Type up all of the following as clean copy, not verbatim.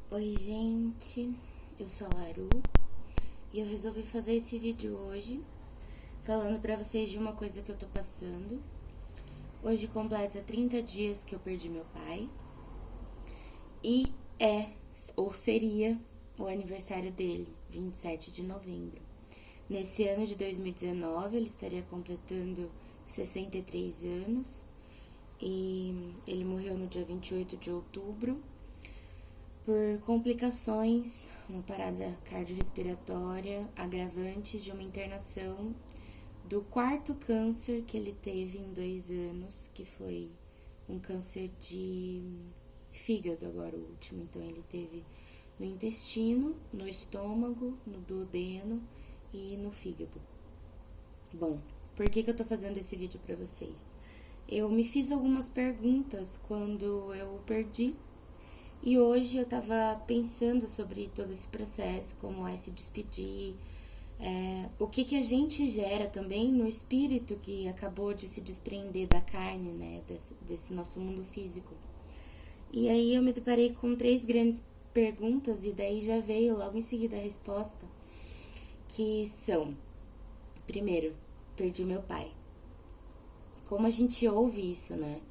Oi, gente, eu sou a Laru e eu resolvi fazer esse vídeo hoje falando pra vocês de uma coisa que eu tô passando. Hoje completa 30 dias que eu perdi meu pai e ou seria, o aniversário dele, 27 de novembro. Nesse ano de 2019, ele estaria completando 63 anos e ele morreu no dia 28 de outubro por complicações, uma parada cardiorrespiratória, agravantes de uma internação do quarto câncer que ele teve em 2 anos, que foi um câncer de fígado, agora o último. Então ele teve no intestino, no estômago, no duodeno e no fígado. Bom, por que eu tô fazendo esse vídeo pra vocês? Eu me fiz algumas perguntas quando eu perdi. E hoje eu tava pensando sobre todo esse processo, como é se despedir, o que a gente gera também no espírito que acabou de se desprender da carne, né, desse nosso mundo físico. E aí eu me deparei com 3 grandes perguntas e daí já veio logo em seguida a resposta, que são: primeiro, perdi meu pai. Como a gente ouve isso, né?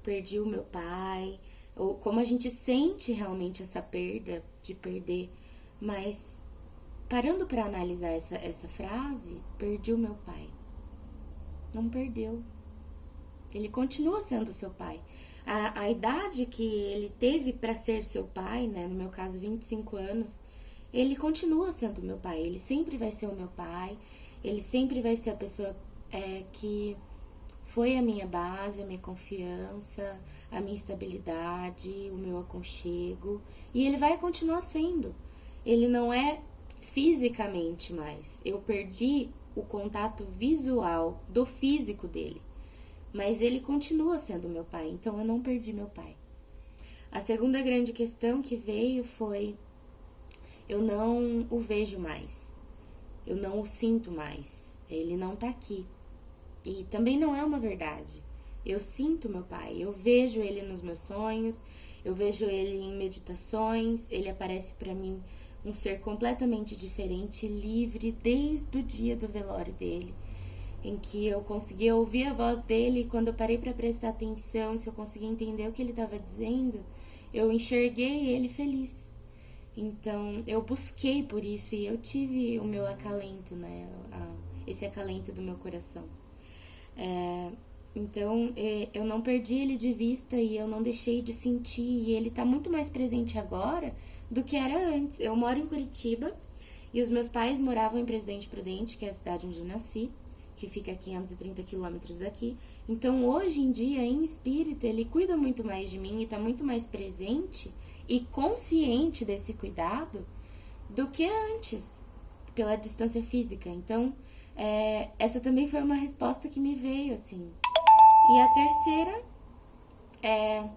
Perdi o meu pai, ou como a gente sente realmente essa perda de perder, mas parando para analisar essa frase, perdi o meu pai. Não perdeu. Ele continua sendo seu pai. A idade que ele teve para ser seu pai, né, no meu caso 25 anos, ele continua sendo meu pai. Ele sempre vai ser o meu pai. Ele sempre vai ser a pessoa que foi a minha base, a minha confiança, a minha estabilidade, o meu aconchego. E ele vai continuar sendo. Ele não é fisicamente mais. Eu perdi o contato visual do físico dele. Mas ele continua sendo meu pai, então eu não perdi meu pai. A segunda grande questão que veio foi: eu não o vejo mais. Eu não o sinto mais. Ele não tá aqui. E também não é uma verdade. Eu sinto meu pai, eu vejo ele nos meus sonhos, eu vejo ele em meditações, ele aparece para mim um ser completamente diferente, livre, desde o dia do velório dele, em que eu conseguia ouvir a voz dele, e quando eu parei para prestar atenção, se eu conseguia entender o que ele estava dizendo, eu enxerguei ele feliz. Então eu busquei por isso e eu tive o meu acalento, né? Esse acalento do meu coração. Então, eu não perdi ele de vista e eu não deixei de sentir. E ele tá muito mais presente agora do que era antes. Eu moro em Curitiba e os meus pais moravam em Presidente Prudente, que é a cidade onde eu nasci, que fica a 530 quilômetros daqui. Então, hoje em dia, em espírito, ele cuida muito mais de mim e tá muito mais presente e consciente desse cuidado do que antes, pela distância física. Então, essa também foi uma resposta que me veio, assim. E a terceira é: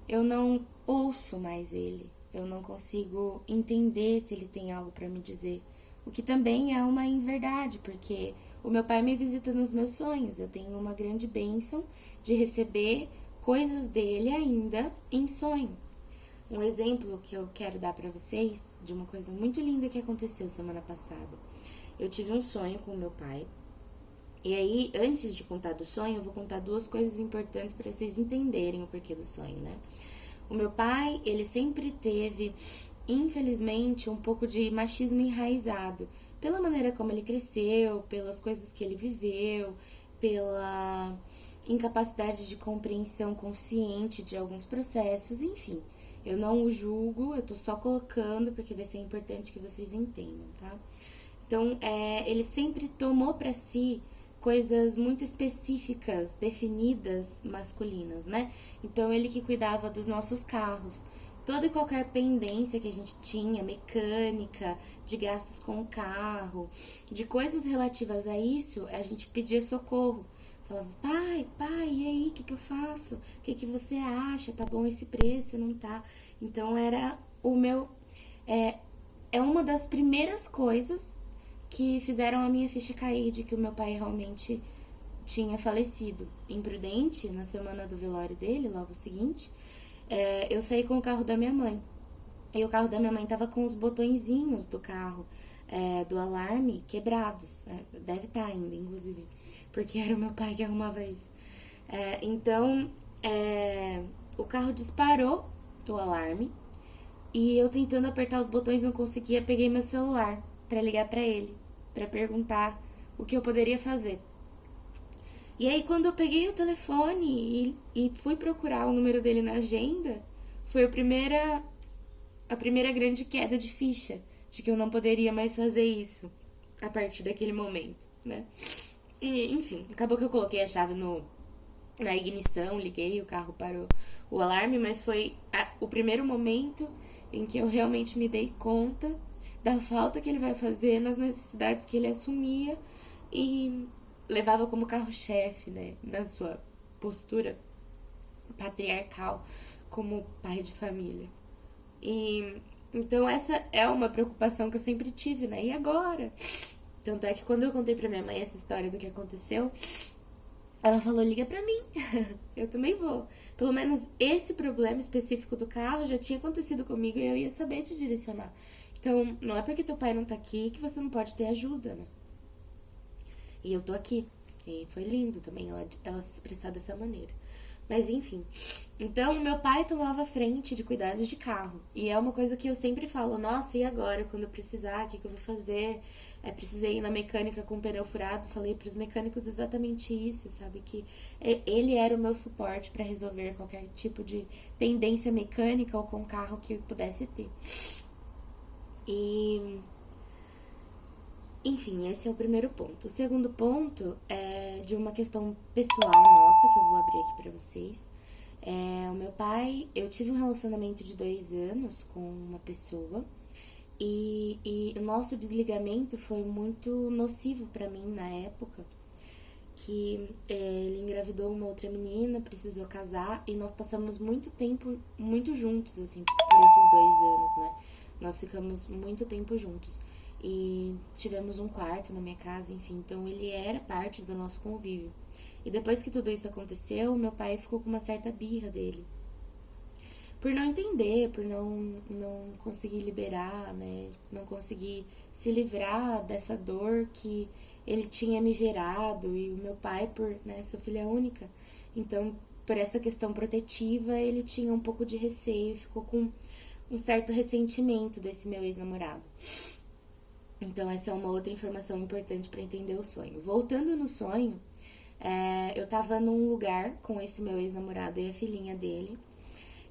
eu não ouço mais ele. Eu não consigo entender se ele tem algo para me dizer. O que também é uma inverdade, porque o meu pai me visita nos meus sonhos. Eu tenho uma grande bênção de receber coisas dele ainda em sonho. Um exemplo que eu quero dar para vocês de uma coisa muito linda que aconteceu semana passada. Eu tive um sonho com o meu pai. E aí, antes de contar do sonho, eu vou contar 2 coisas importantes para vocês entenderem o porquê do sonho, né? O meu pai, ele sempre teve, infelizmente, um pouco de machismo enraizado. Pela maneira como ele cresceu, pelas coisas que ele viveu, pela incapacidade de compreensão consciente de alguns processos, enfim. Eu não o julgo, eu tô só colocando porque vai ser importante que vocês entendam, tá? Então, ele sempre tomou para si coisas muito específicas, definidas, masculinas, né? Então, ele que cuidava dos nossos carros. Toda e qualquer pendência que a gente tinha, mecânica, de gastos com o carro, de coisas relativas a isso, a gente pedia socorro. Falava: pai, e aí, o que eu faço? O que você acha? Tá bom esse preço? Não tá? Então, era o meu... É uma das primeiras coisas que fizeram a minha ficha cair de que o meu pai realmente tinha falecido. Imprudente, na semana do velório dele, logo seguinte, eu saí com o carro da minha mãe. E o carro da minha mãe tava com os botõezinhos do carro, do alarme, quebrados. Deve estar ainda, inclusive. Porque era o meu pai que arrumava isso. Então, o carro disparou o alarme. E eu tentando apertar os botões não conseguia, peguei meu celular pra ligar pra ele, pra perguntar o que eu poderia fazer. E aí quando eu peguei o telefone e fui procurar o número dele na agenda, foi a primeira grande queda de ficha de que eu não poderia mais fazer isso a partir daquele momento, né? E, enfim, acabou que eu coloquei a chave na ignição, liguei, o carro parou o alarme, mas foi o primeiro momento em que eu realmente me dei conta da falta que ele vai fazer nas necessidades que ele assumia e levava como carro-chefe, né, na sua postura patriarcal como pai de família. E então essa é uma preocupação que eu sempre tive, né? E agora? Tanto é que quando eu contei pra minha mãe essa história do que aconteceu, ela falou, liga pra mim, eu também vou. Pelo menos esse problema específico do carro já tinha acontecido comigo e eu ia saber te direcionar. Então, não é porque teu pai não tá aqui que você não pode ter ajuda, né? E eu tô aqui. E foi lindo também ela se expressar dessa maneira. Mas enfim. Então, meu pai tomava frente de cuidados de carro. E é uma coisa que eu sempre falo, nossa, e agora? Quando eu precisar, o que eu vou fazer? Precisei ir na mecânica com o pneu furado. Falei pros mecânicos exatamente isso, sabe? Que ele era o meu suporte para resolver qualquer tipo de pendência mecânica ou com carro que eu pudesse ter. E... enfim, esse é o primeiro ponto. O segundo ponto é de uma questão pessoal nossa, que eu vou abrir aqui pra vocês. O meu pai, eu tive um relacionamento de 2 anos com uma pessoa e o nosso desligamento foi muito nocivo pra mim na época, que ele engravidou uma outra menina, precisou casar e nós passamos muito tempo, muito juntos, assim, por esses 2 anos, né? Nós ficamos muito tempo juntos. E tivemos um quarto na minha casa, enfim, então ele era parte do nosso convívio. E depois que tudo isso aconteceu, meu pai ficou com uma certa birra dele. Por não entender, por não conseguir liberar, né? Não conseguir se livrar dessa dor que ele tinha me gerado. E o meu pai, né, sou filha única, então por essa questão protetiva, ele tinha um pouco de receio, ficou com um certo ressentimento desse meu ex-namorado. Então, essa é uma outra informação importante para entender o sonho. Voltando no sonho, eu tava num lugar com esse meu ex-namorado e a filhinha dele.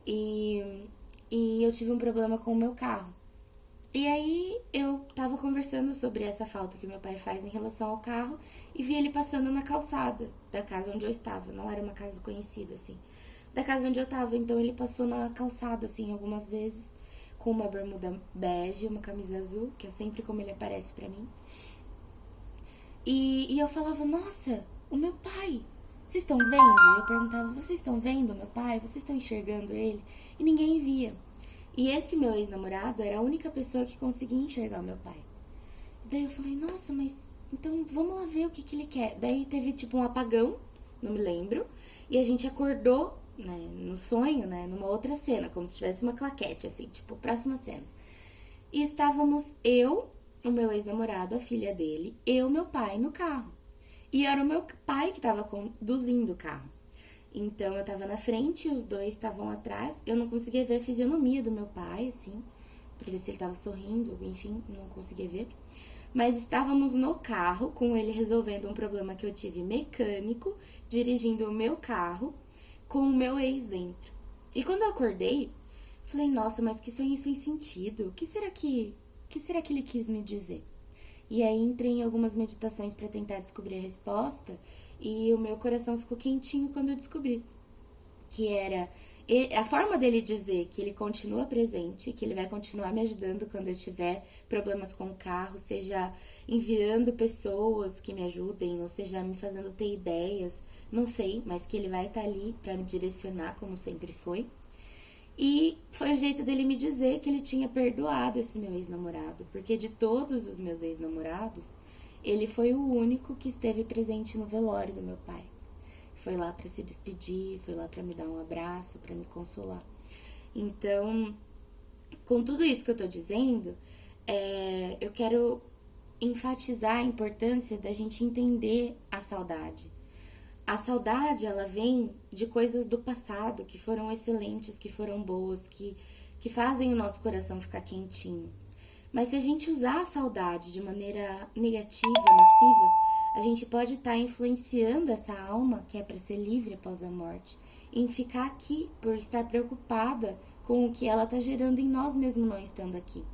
E eu tive um problema com o meu carro. E aí, eu tava conversando sobre essa falta que meu pai faz em relação ao carro e vi ele passando na calçada da casa onde eu estava. Não era uma casa conhecida, assim. Da casa onde eu tava. Então, ele passou na calçada, assim, algumas vezes, com uma bermuda bege e uma camisa azul, que é sempre como ele aparece pra mim. E eu falava, nossa, o meu pai, vocês estão vendo? Eu perguntava, vocês estão vendo o meu pai? Vocês estão enxergando ele? E ninguém via. E esse meu ex-namorado era a única pessoa que conseguia enxergar o meu pai. Daí eu falei, nossa, mas então vamos lá ver o que ele quer. Daí teve tipo um apagão, não me lembro, e a gente acordou, né, no sonho, né, numa outra cena, como se tivesse uma claquete, assim, tipo, próxima cena. E estávamos eu, o meu ex-namorado, a filha dele, eu, meu pai, no carro. E era o meu pai que estava conduzindo o carro. Então eu tava na frente e os dois estavam atrás. Eu não conseguia ver a fisionomia do meu pai, assim, pra ver se ele tava sorrindo, enfim, não conseguia ver. Mas estávamos no carro, com ele resolvendo um problema que eu tive mecânico, dirigindo o meu carro, com o meu ex dentro. E quando eu acordei, falei, nossa, mas que sonho sem sentido. O que será que ele quis me dizer? E aí entrei em algumas meditações para tentar descobrir a resposta e o meu coração ficou quentinho quando eu descobri. Que era a forma dele dizer que ele continua presente, que ele vai continuar me ajudando quando eu tiver problemas com o carro, seja enviando pessoas que me ajudem, ou seja, me fazendo ter ideias, não sei, mas que ele vai estar ali para me direcionar, como sempre foi. E foi o jeito dele me dizer que ele tinha perdoado esse meu ex-namorado, porque de todos os meus ex-namorados, ele foi o único que esteve presente no velório do meu pai. Foi lá para se despedir, foi lá para me dar um abraço, para me consolar. Então, Com tudo isso que eu tô dizendo, eu quero enfatizar a importância da gente entender a saudade. A saudade, ela vem de coisas do passado que foram excelentes, que foram boas, que fazem o nosso coração ficar quentinho. Mas se a gente usar a saudade de maneira negativa, nociva, a gente pode estar influenciando essa alma, que é para ser livre após a morte, em ficar aqui por estar preocupada com o que ela está gerando em nós mesmo não estando aqui.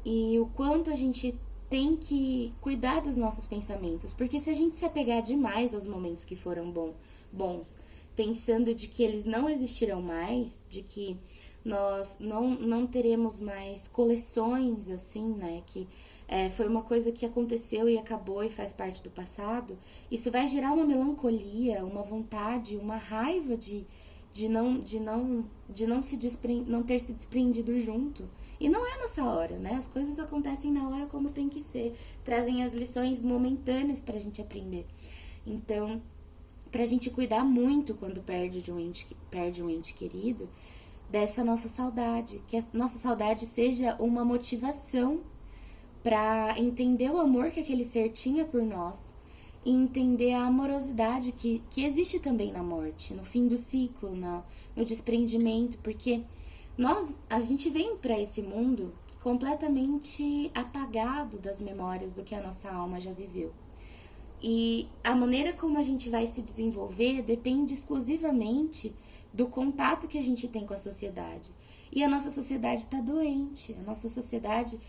E o quanto a gente tem que cuidar dos nossos pensamentos, porque se a gente se apegar demais aos momentos que foram bons, pensando de que eles não existirão mais, de que nós não teremos mais coleções assim, né, que foi uma coisa que aconteceu e acabou e faz parte do passado, isso vai gerar uma melancolia, uma vontade, uma raiva de não ter se desprendido junto. E não é nessa hora, né? As coisas acontecem na hora como tem que ser. Trazem as lições momentâneas pra gente aprender. Então, pra gente cuidar muito quando perde um ente querido, dessa nossa saudade. Que a nossa saudade seja uma motivação pra entender o amor que aquele ser tinha por nós. E entender a amorosidade que existe também na morte, no fim do ciclo, no desprendimento, porque a gente vem para esse mundo completamente apagado das memórias do que a nossa alma já viveu. E a maneira como a gente vai se desenvolver depende exclusivamente do contato que a gente tem com a sociedade. E a nossa sociedade está doente, a nossa sociedade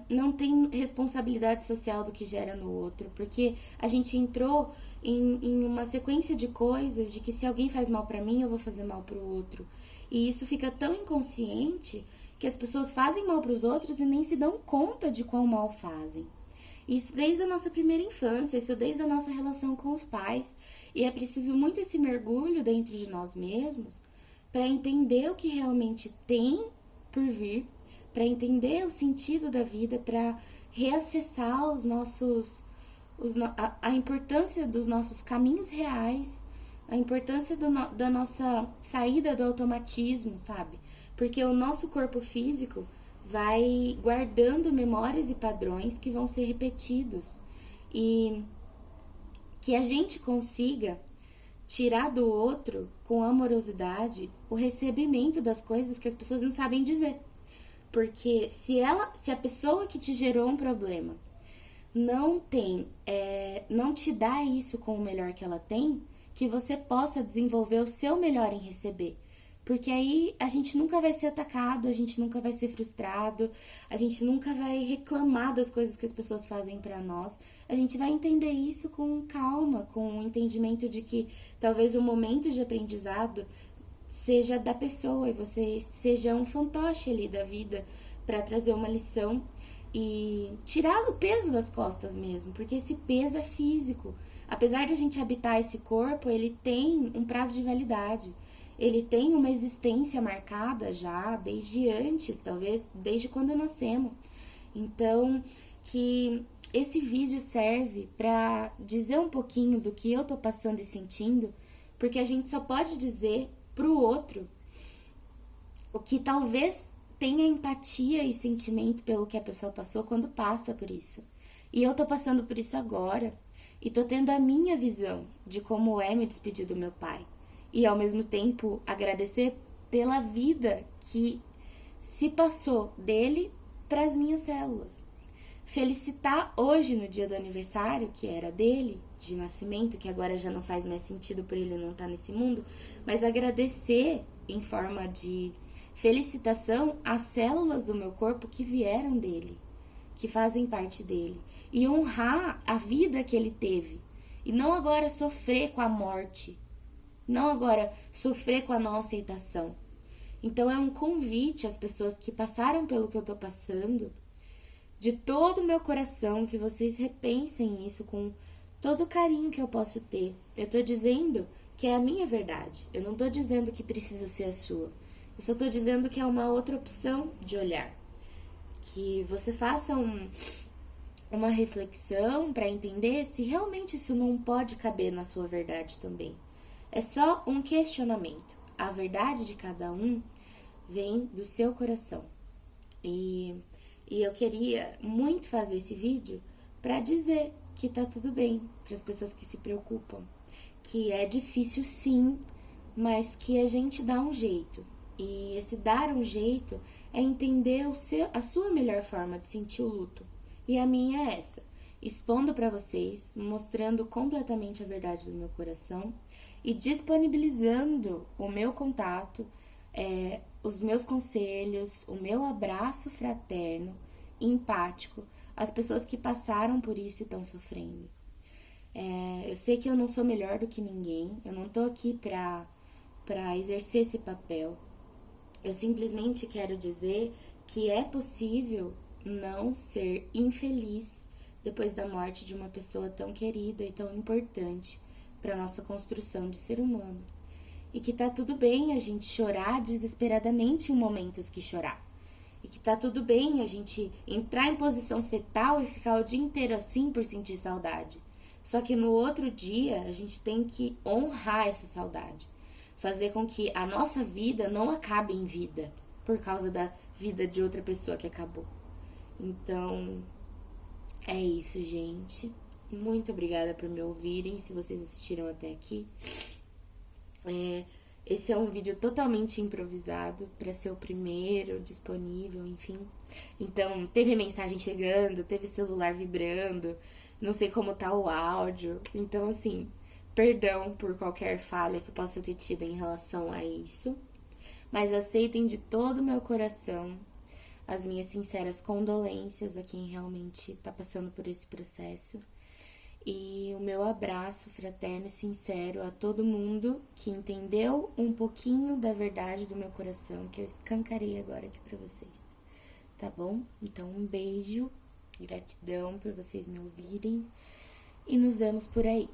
não tem responsabilidade social do que gera no outro, porque a gente entrou em uma sequência de coisas de que se alguém faz mal para mim, eu vou fazer mal para o outro. E isso fica tão inconsciente que as pessoas fazem mal para os outros e nem se dão conta de quão mal fazem. Isso desde a nossa primeira infância, isso desde a nossa relação com os pais. E é preciso muito esse mergulho dentro de nós mesmos para entender o que realmente tem por vir, para entender o sentido da vida, para reacessar a importância dos nossos caminhos reais, a importância da nossa saída do automatismo, sabe? Porque o nosso corpo físico vai guardando memórias e padrões que vão ser repetidos. E que a gente consiga tirar do outro, com amorosidade, o recebimento das coisas que as pessoas não sabem dizer. Porque se a pessoa que te gerou um problema não te dá isso com o melhor que ela tem, que você possa desenvolver o seu melhor em receber. Porque aí a gente nunca vai ser atacado, a gente nunca vai ser frustrado, a gente nunca vai reclamar das coisas que as pessoas fazem pra nós. A gente vai entender isso com calma, com o entendimento de que talvez o momento de aprendizado seja da pessoa e você seja um fantoche ali da vida pra trazer uma lição e tirar o peso das costas mesmo, porque esse peso é físico. Apesar de a gente habitar esse corpo, ele tem um prazo de validade. Ele tem uma existência marcada já desde antes, talvez desde quando nascemos. Então, que esse vídeo serve para dizer um pouquinho do que eu tô passando e sentindo, porque a gente só pode dizer pro outro o que talvez tenha empatia e sentimento pelo que a pessoa passou quando passa por isso. E eu tô passando por isso agora. E tô tendo a minha visão de como é me despedir do meu pai. E ao mesmo tempo agradecer pela vida que se passou dele para as minhas células. Felicitar hoje no dia do aniversário, que era dele, de nascimento, que agora já não faz mais sentido por ele não estar nesse mundo, mas agradecer em forma de felicitação as células do meu corpo que vieram dele, que fazem parte dele. E honrar a vida que ele teve. E não agora sofrer com a morte. Não agora sofrer com a não aceitação. Então é um convite às pessoas que passaram pelo que eu tô passando, de todo o meu coração, que vocês repensem isso com todo o carinho que eu posso ter. Eu tô dizendo que é a minha verdade. Eu não tô dizendo que precisa ser a sua. Eu só tô dizendo que é uma outra opção de olhar. Que você faça uma reflexão para entender se realmente isso não pode caber na sua verdade também. É só um questionamento. A verdade de cada um vem do seu coração. E eu queria muito fazer esse vídeo para dizer que tá tudo bem, para as pessoas que se preocupam, que é difícil sim, mas que a gente dá um jeito. E esse dar um jeito é entender a sua melhor forma de sentir o luto. E a minha é essa, expondo para vocês, mostrando completamente a verdade do meu coração e disponibilizando o meu contato, os meus conselhos, o meu abraço fraterno, empático, às pessoas que passaram por isso e estão sofrendo. Eu sei que eu não sou melhor do que ninguém, eu não tô aqui pra exercer esse papel. Eu simplesmente quero dizer que é possível não ser infeliz depois da morte de uma pessoa tão querida e tão importante para nossa construção de ser humano. E que tá tudo bem a gente chorar desesperadamente em momentos que chorar. E que tá tudo bem a gente entrar em posição fetal e ficar o dia inteiro assim por sentir saudade. Só que no outro dia a gente tem que honrar essa saudade. Fazer com que a nossa vida não acabe em vida por causa da vida de outra pessoa que acabou. Então, é isso, gente. Muito obrigada por me ouvirem, se vocês assistiram até aqui. Esse é um vídeo totalmente improvisado, para ser o primeiro disponível, enfim. Então, teve mensagem chegando, teve celular vibrando, não sei como tá o áudio. Então, assim, perdão por qualquer falha que possa ter tido em relação a isso. Mas aceitem de todo o meu coração as minhas sinceras condolências a quem realmente tá passando por esse processo. E o meu abraço fraterno e sincero a todo mundo que entendeu um pouquinho da verdade do meu coração, que eu escancarei agora aqui pra vocês, tá bom? Então, um beijo, gratidão por vocês me ouvirem e nos vemos por aí.